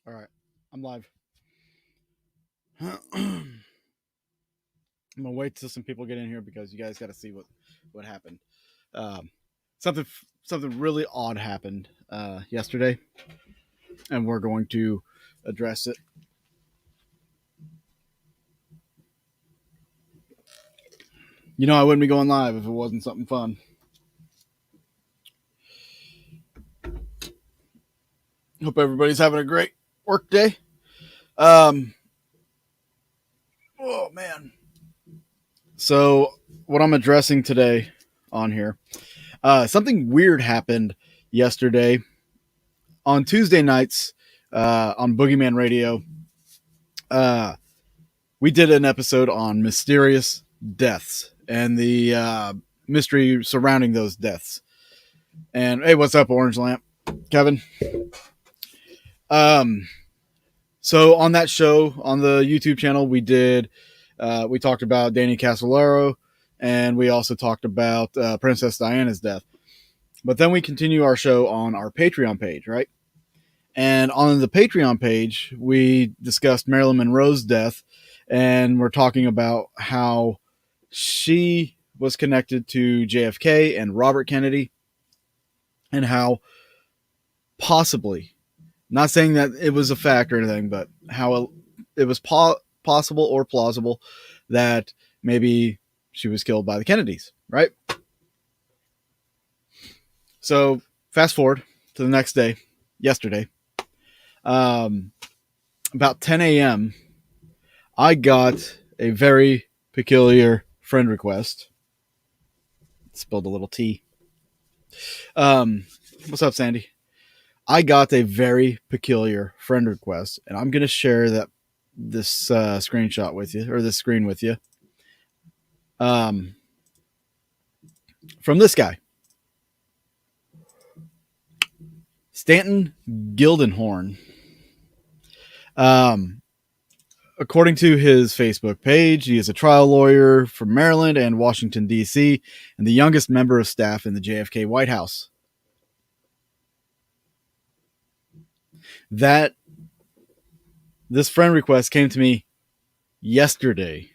All right, I'm live. I'm gonna wait till some people get in here because you guys got to see what happened. Um, something really odd happened yesterday, and we're going to address it. You know, I wouldn't be going live if it wasn't something fun. Hope everybody's having a great work day. Um, oh man. So what I'm addressing today on here, something weird happened yesterday on Tuesday nights on Boogeyman Radio. We did an episode on mysterious deaths and the mystery surrounding those deaths. And hey, what's up, Orange Lamp, Kevin? So on that show on the YouTube channel, we talked about Danny Casolaro, and we also talked about Princess Diana's death. But then we continue our show on our Patreon page, right? And on the Patreon page, we discussed Marilyn Monroe's death, and we're talking about how she was connected to JFK and Robert Kennedy, and how possibly, not saying that it was a fact or anything, but how it was possible or plausible that maybe she was killed by the Kennedys, right? So fast forward to the next day, yesterday, about 10 a.m., I got a very peculiar friend request. Spilled a little tea. What's up, Sandy? I got a very peculiar friend request, and I'm going to share this screenshot with you, or this screen with you. From this guy, Stanton Gildenhorn. According to his Facebook page, he is a trial lawyer from Maryland and Washington, D.C., and the youngest member of staff in the JFK White House. This friend request came to me yesterday,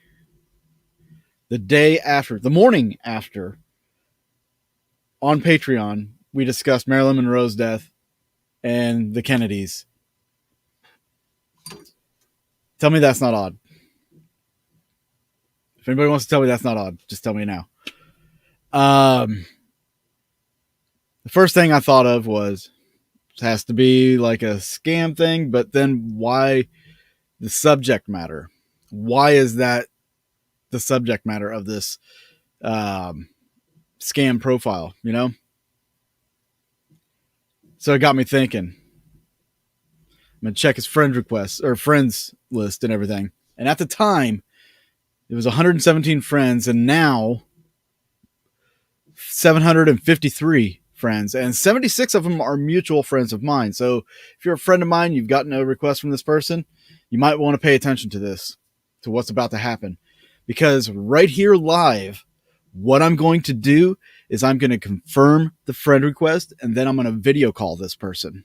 the morning after, on Patreon, we discussed Marilyn Monroe's death and the Kennedys. Tell me that's not odd. If anybody wants to tell me that's not odd, just tell me now. The first thing I thought of was, it has to be like a scam thing, but then why the subject matter? Why is that the subject matter of this scam profile, you know? So it got me thinking. I'm going to check his friend requests or friends list and everything. And at the time, it was 117 friends, and now 753 friends, and 76 of them are mutual friends of mine. So if you're a friend of mine, you've gotten a request from this person, you might want to pay attention to this, to what's about to happen. Because right here live, what I'm going to do is I'm going to confirm the friend request, and then I'm going to video call this person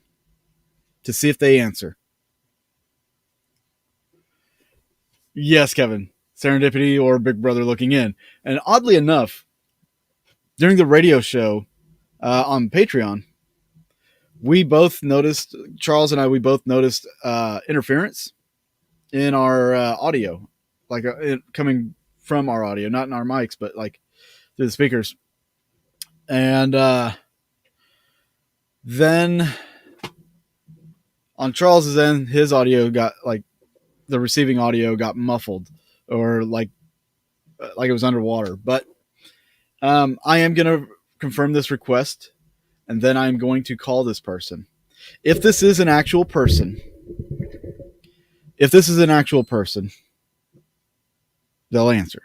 to see if they answer. Yes, Kevin. Serendipity or Big Brother looking in. And oddly enough, during the radio show on Patreon, Charles and I, we both noticed interference in our audio, like coming from our audio, not in our mics, but like through the speakers. And then on Charles's end, his audio got, like, the receiving audio got muffled, or like it was underwater. But I am going to confirm this request, and then I'm going to call this person. If this is an actual person, they'll answer.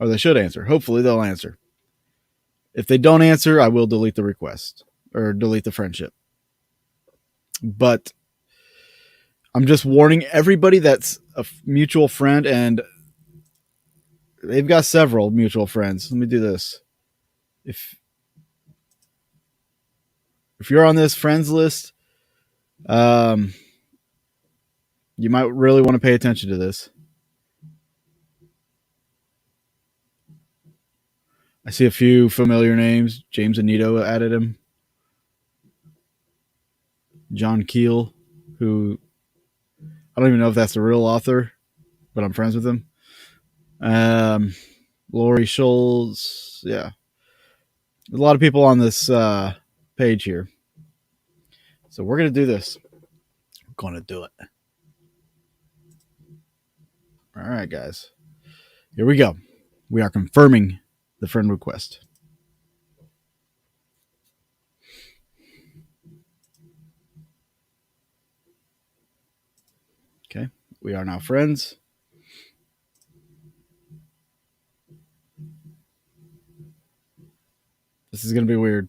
Or they should answer. Hopefully they'll answer. If they don't answer, I will delete the request or delete the friendship. But I'm just warning everybody that's a mutual friend, and they've got several mutual friends. Let me do this. If you're on this friends list, You might really want to pay attention to this. I see a few familiar names. James Anito added him. John Keel, who I don't even know if that's the real author, but I'm friends with him. Lori Scholes. Yeah. There's a lot of people on this page here. So we're going to do this. We're going to do it. All right, guys. Here we go. We are confirming the friend request. Okay. We are now friends. This is going to be weird.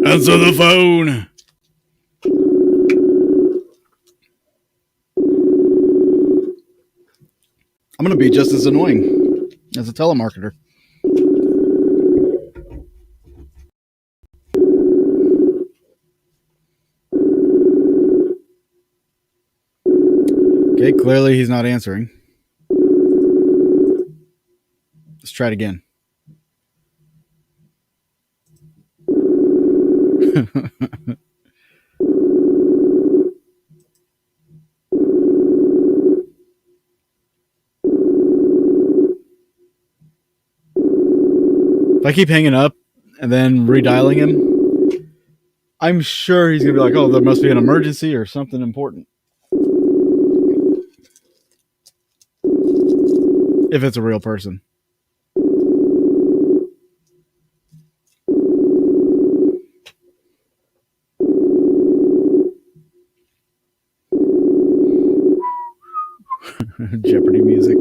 Answer the phone. I'm going to be just as annoying as a telemarketer. Okay, clearly he's not answering. Let's try it again. If I keep hanging up and then redialing him, I'm sure he's going to be like, oh, there must be an emergency or something important. If it's a real person. Jeopardy music.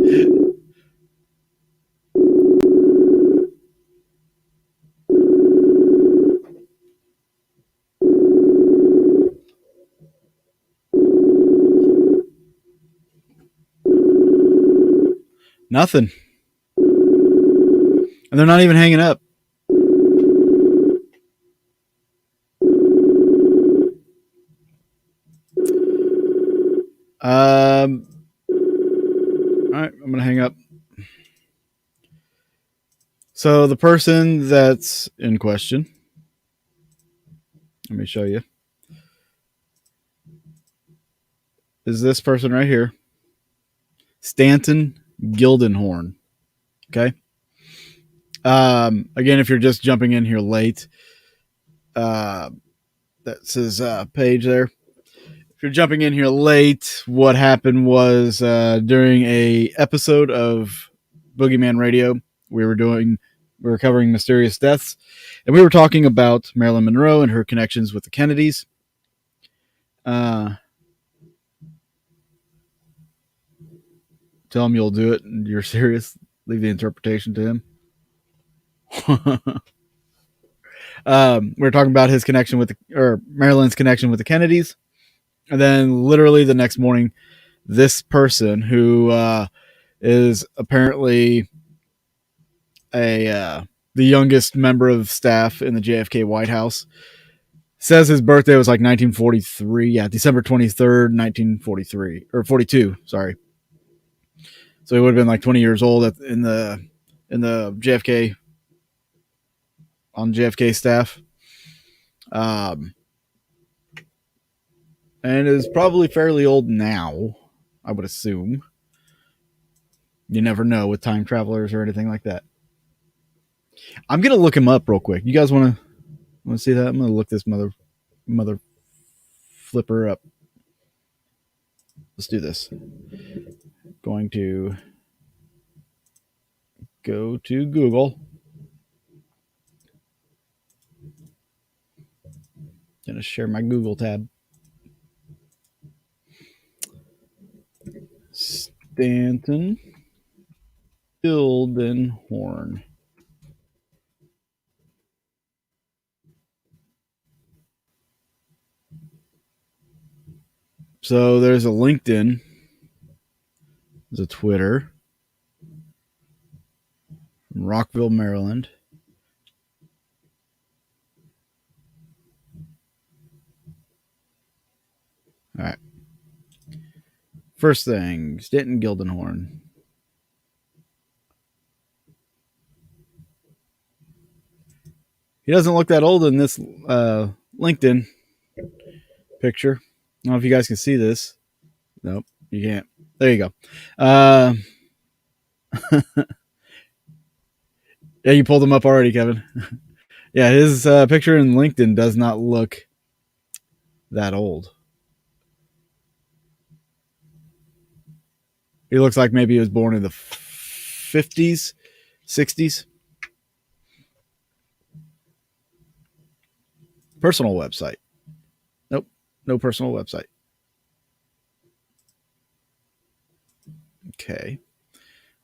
Nothing. And they're not even hanging up. All right, I'm going to hang up. So the person that's in question, let me show you, is this person right here, Stanton Gildenhorn. Okay. Again, if you're just jumping in here late, that's his page there. If you're jumping in here late, what happened was during a episode of Boogeyman Radio, we were covering mysterious deaths, and we were talking about Marilyn Monroe and her connections with the Kennedys. Tell him you'll do it and you're serious. Leave the interpretation to him. We were talking about his connection with Marilyn's connection with the Kennedys. And then literally the next morning, this person who is apparently the youngest member of staff in the JFK White House says his birthday was like 1943. Yeah, December 23rd, 1943 or 42. Sorry. So he would have been like 20 years old in the JFK on JFK staff. And is probably fairly old now, I would assume. You never know with time travelers or anything like that. I'm gonna look him up real quick. You guys want to see that? I'm gonna look this mother flipper up. Let's do this. Going to go to Google. Gonna share my Google tab. Stanton Gildenhorn. So there's a LinkedIn. There's a Twitter. From Rockville, Maryland. All right. First thing, Stanton Gildenhorn. He doesn't look that old in this LinkedIn picture. I don't know if you guys can see this. Nope, you can't. There you go. Yeah, you pulled him up already, Kevin. Yeah, his picture in LinkedIn does not look that old. He looks like maybe he was born in the 50s, 60s. Personal website. Nope, no personal website. Okay,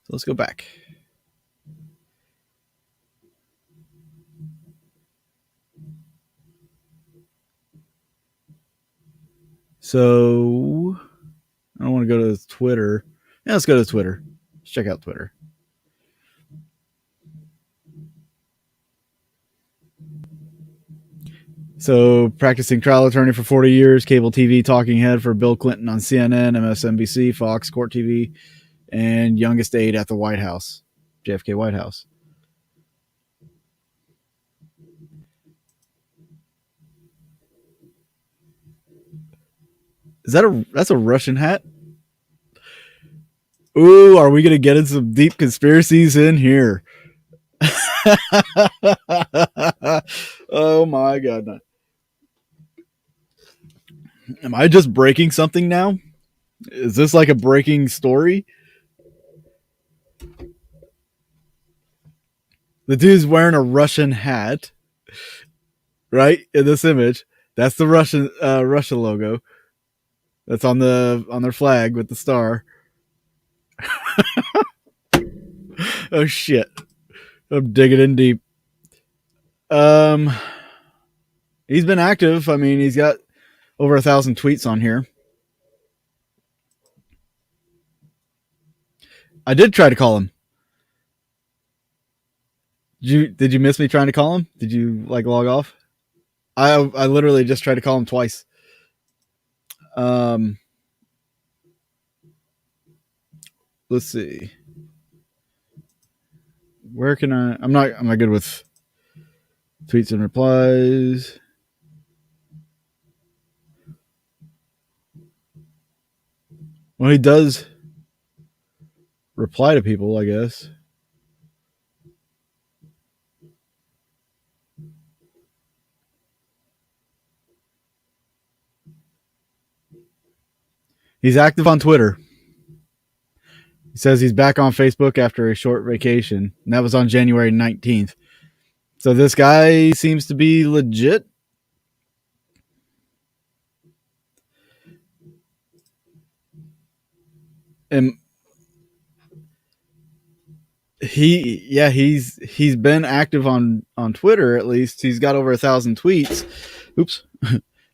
so let's go back. So I don't want to go to Twitter. Yeah, let's go to Twitter. Let's check out Twitter. So, practicing trial attorney for 40 years, cable TV talking head for Bill Clinton on CNN, MSNBC, Fox, Court TV, and youngest aide at the White House, JFK White House. That's a Russian hat? Ooh, are we going to get in some deep conspiracies in here? Oh my God. Am I just breaking something now? Is this like a breaking story? The dude's wearing a Russian hat, right? In this image. That's the Russia logo. That's on their flag with the star. Oh shit. I'm digging in deep. He's been active. I mean, he's got over 1,000 tweets on here. I did try to call him. Did you miss me trying to call him? Did you like log off? I literally just tried to call him twice. Let's see. Where can I'm not good with tweets and replies. Well, he does reply to people, I guess. He's active on Twitter. He says he's back on Facebook after a short vacation, and that was on January 19th. So this guy seems to be legit. And he's been active on Twitter. At least he's got over 1,000 tweets. Oops.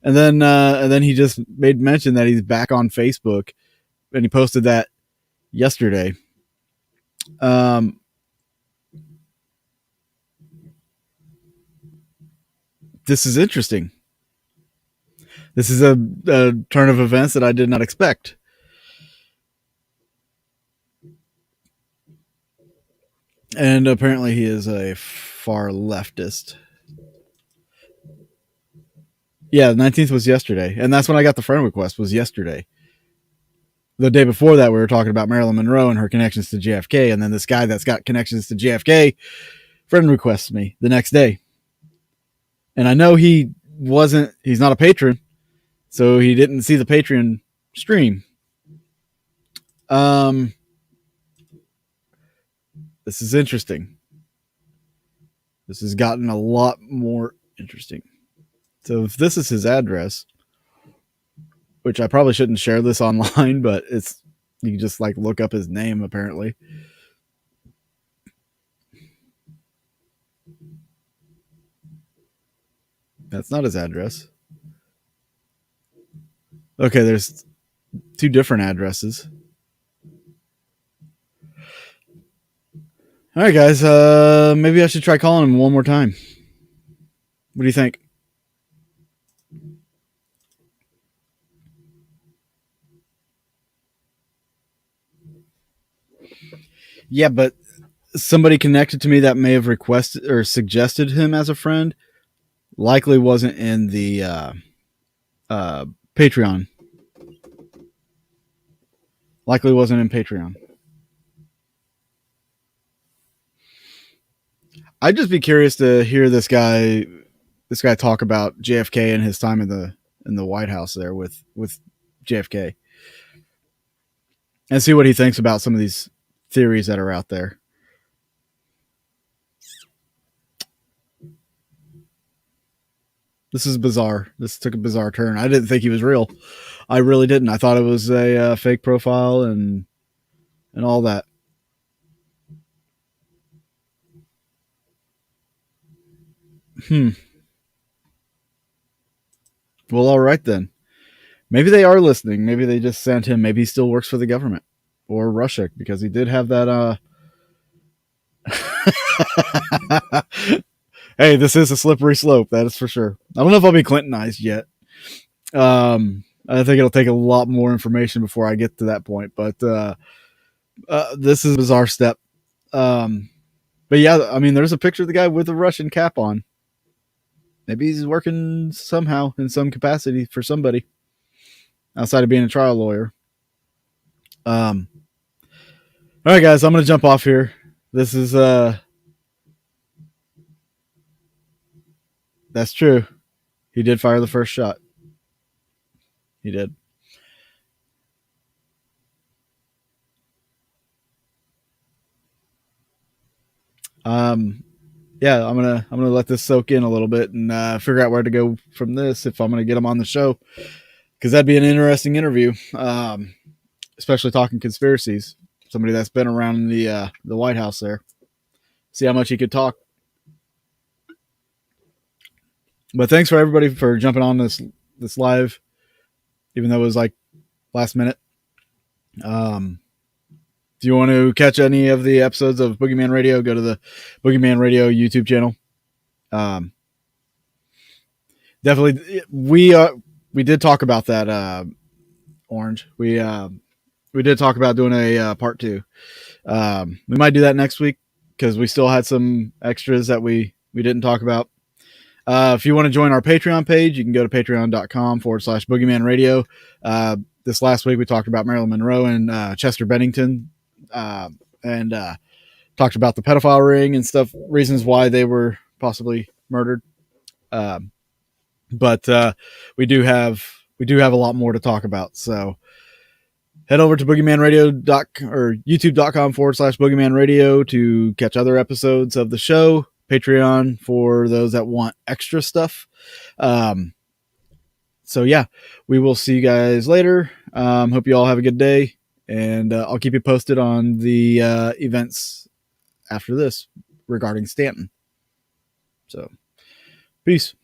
And then he just made mention that he's back on Facebook, and he posted that yesterday. This is interesting. This is a turn of events that I did not expect. And apparently he is a far leftist. Yeah, the 19th was yesterday. And that's when I got the friend request, was yesterday. the day before that, we were talking about Marilyn Monroe and her connections to JFK. And then this guy that's got connections to JFK friend requests me the next day. And I know he's not a patron, so he didn't see the Patreon stream. This is interesting. This has gotten a lot more interesting. So if this is his address, which I probably shouldn't share this online, but you can just like look up his name apparently. That's not his address. Okay, there's 2 different addresses. All right, guys. Maybe I should try calling him one more time. What do you think? Yeah, but somebody connected to me that may have requested or suggested him as a friend likely wasn't in the Patreon. Likely wasn't in Patreon. I'd just be curious to hear this guy talk about JFK and his time in the White House there with JFK, and see what he thinks about some of these theories that are out there. This is bizarre. This took a bizarre turn. I didn't think he was real. I really didn't. I thought it was a fake profile and all that. Well, all right then. Maybe they are listening. Maybe they just sent him. Maybe he still works for the government or Russia, because he did have that. Hey, this is a slippery slope. That is for sure. I don't know if I'll be Clintonized yet. I think it'll take a lot more information before I get to that point. But this is a bizarre step. But yeah, I mean, there's a picture of the guy with a Russian cap on. Maybe he's working somehow in some capacity for somebody outside of being a trial lawyer. All right, guys, I'm going to jump off here. This is, that's true. He did fire the first shot. He did. Yeah, I'm gonna let this soak in a little bit and figure out where to go from this if I'm gonna get him on the show, because that'd be an interesting interview, especially talking conspiracies. Somebody that's been around the White House there. See how much he could talk. But thanks for everybody for jumping on this live, even though it was like last minute. If you want to catch any of the episodes of Boogeyman Radio, go to the Boogeyman Radio YouTube channel. Definitely, we did talk about that, Orange. We did talk about doing a part 2. We might do that next week because we still had some extras that we didn't talk about. If you want to join our Patreon page, you can go to patreon.com/Boogeyman Radio. This last week we talked about Marilyn Monroe and Chester Bennington, and talked about the pedophile ring and stuff, reasons why they were possibly murdered. But we do have a lot more to talk about. So head over to youtube.com/Boogeyman Radio to catch other episodes of the show. Patreon for those that want extra stuff. So yeah, we will see you guys later. Hope you all have a good day, and I'll keep you posted on the events after this regarding Stanton. So peace.